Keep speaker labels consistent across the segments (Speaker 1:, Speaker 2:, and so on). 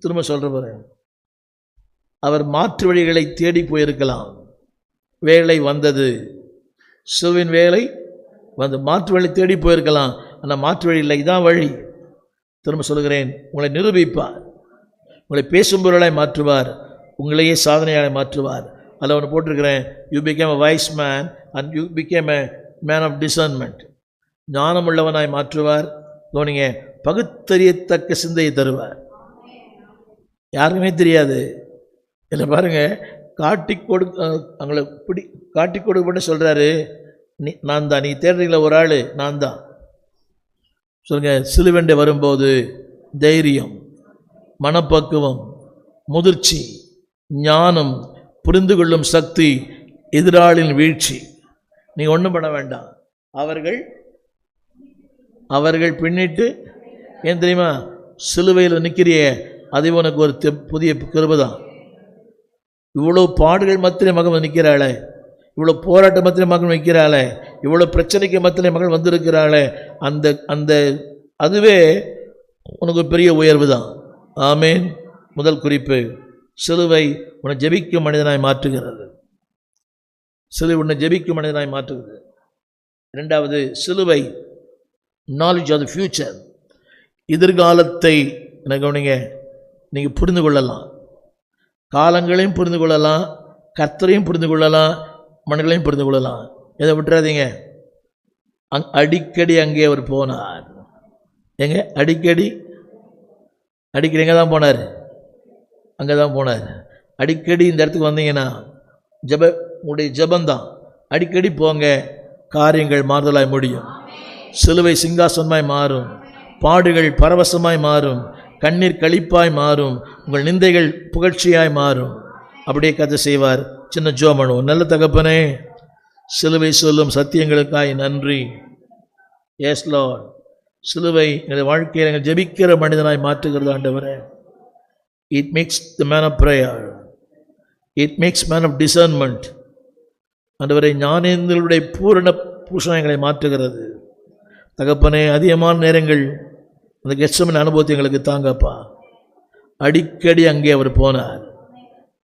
Speaker 1: திரும்ப சொல்ற பாருங்க, அவர் மாற்று வழிகளை தேடி போயிருக்கலாம். வேலை வந்தது, சிலுவையின் வேலை வந்து மாற்று வழி தேடி போயிருக்கலாம். ஆனால் மாற்று வழி இல்லை, இதான் வழி. திரும்ப சொல்கிறேன், உங்களை நிரூபிப்பார், உங்களை பேசும் பொருளாய் மாற்றுவார், உங்களையே சாதனையாக மாற்றுவார். அதில் ஒன்று போட்டிருக்கிறேன், you become a wise man and you become a man of discernment. ஞானம் உள்ளவனாய் மாற்றுவார். கவனிங்க, பகுத்தறியத்தக்க சிந்தையை தருவார். யாருக்குமே தெரியாது. இதில் பாருங்க, அவங்களை காட்டி கொடுப்பன்னு சொல்கிறாரு. நான் தான், நீ தேடுறீங்களா ஒரு ஆள், நான் தான் சொல்லுங்க. சிலுவண்டை வரும்போது தைரியம், மனப்பக்குவம், முதிர்ச்சி, ஞானம், புரிந்து கொள்ளும் சக்தி, எதிராளின் வீழ்ச்சி. நீங்கள் ஒன்றும் பண்ண வேண்டாம். அவர்கள் பின்னிட்டு, ஏன் தெரியுமா, சிலுவையில் நிற்கிறிய, அது உனக்கு ஒரு புதிய கிருபை தான். இவ்வளோ பாடுகள் மத்திய மகன் நிற்கிறாளே, இவ்வளோ போராட்ட மத்திய மகன் நிற்கிறாளே, இவ்வளோ பிரச்சனைக்கு மத்திய மகள் வந்திருக்கிறாளே, அந்த அதுவே உனக்கு பெரிய உயர்வு தான். ஆமேன். முதல் குறிப்பு, சிலுவை உன்னை ஜெபிக்கும் மனிதனாய் மாற்றுகிறது. சிலுவை உன்னை ஜெபிக்கும் மனிதனாய் மாற்றுகிறது. இரண்டாவது, சிலுவை நாலேஜ் ஆஃப் தி ஃபியூச்சர், எதிர்காலத்தை கவனிங்க, நீங்கள் புரிந்து கொள்ளலாம். காலங்களையும் புரிந்து கொள்ளலாம், கர்த்தரையும் புரிந்து கொள்ளலாம், மனிதர்களையும் புரிந்து கொள்ளலாம். எதை விட்டுறாதீங்க. அடிக்கடி அங்கே அவர் போனார். எங்க அடிக்கடி எங்கே தான் போனார்? அங்கே தான் போனார். அடிக்கடி இந்த இடத்துக்கு வந்தீங்கன்னா உங்களுடைய ஜபந்தான். அடிக்கடி போங்க, காரியங்கள் மாறுதலாய் முடியும். சிலுவை சிங்காசனமாய் மாறும், பாடுகள் பரவசமாய் மாறும், கண்ணீர் களிப்பாய் மாறும், உங்கள் நிந்தைகள் புகழ்ச்சியாய் மாறும். அப்படியே கதை செய்வார். சின்ன ஜோமனு, நல்ல தகப்பனே, சிலுவை சொல்லும் சத்தியங்களுக்காய் நன்றி. எஸ் லார்ட், சிலுவை எங்கள் வாழ்க்கையில் எங்கள் ஜெபிக்கிற மனிதனாய் மாற்றுகிறது ஆண்டவரே. It makes the man of prayer, it makes man of discernment. ஆண்டவரை, ஞானேந்திரனுடைய பூரண பூஷணங்களை மாற்றுகிறது. தகப்பனே, அதிகமான நேரங்கள் அந்த கெத்செமனே அனுபவத்தை எங்களுக்கு தாங்கப்பா. அடிக்கடி அங்கே அவர் போனார்.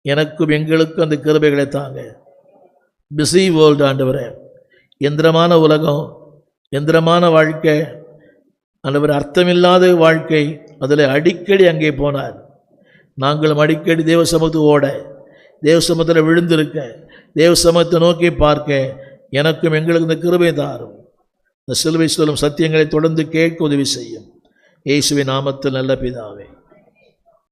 Speaker 1: எனக்கும் எங்களுக்கும் அந்த கிருபைகளை தாங்க. பிஸி வேர்ல்டு ஆண்டவரே, எந்திரமான உலகம், எந்திரமான வாழ்க்கை ஆண்டவர், அர்த்தமில்லாத வாழ்க்கை, அதில் அடிக்கடி அங்கே போனார். நாங்களும் அடிக்கடி தேவ சமூகத்துக்கு ஓட, தேவ சமூகத்தில் விழுந்திருக்க, தேவ சமூகத்தை நோக்கி பார்க்க எனக்கும் எங்களுக்கு இந்த கிருபை தாரும். இந்த சிலுவை சொல்லும் சத்தியங்களை தொடர்ந்து கேட்க உதவி செய்யும். இயேசுவின் நாமத்தில் நல்ல பிதாவே.